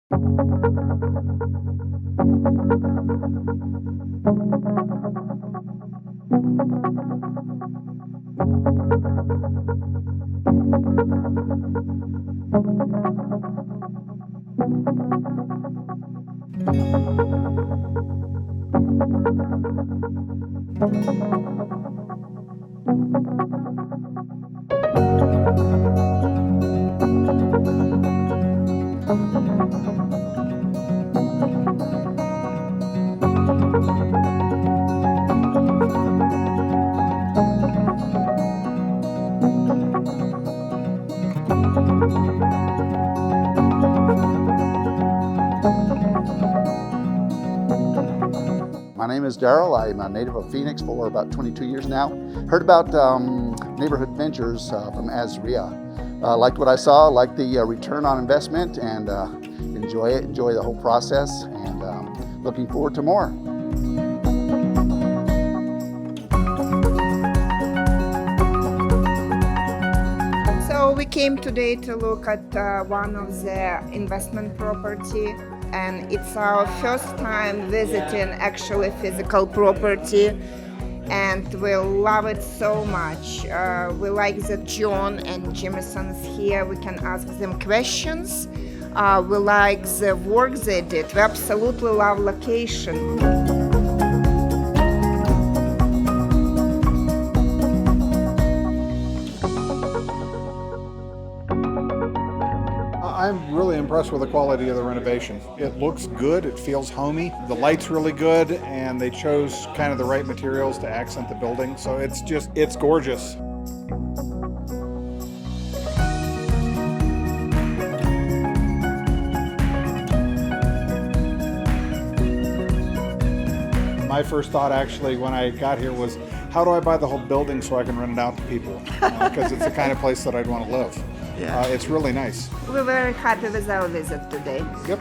My name is Daryl. I'm a native of Phoenix for about 22 years now. Heard about neighborhood ventures from Azria. Liked what I saw, liked the return on investment, and enjoy the whole process, and looking forward to more. So we came today to look at one of the investment property, and it's our first time visiting actually physical property, and we love it so much. We like that John and Jamison's here. We can ask them questions. We like the work they did. We absolutely love location. I'm really impressed with the quality of the renovation. It looks good, it feels homey, the light's really good, and they chose kind of the right materials to accent the building, so it's gorgeous. My first thought actually when I got here was, how do I buy the whole building so I can rent it out to people? Because it's the kind of place that I'd want to live. Yeah. It's really nice. We're very happy with our visit today. Yep.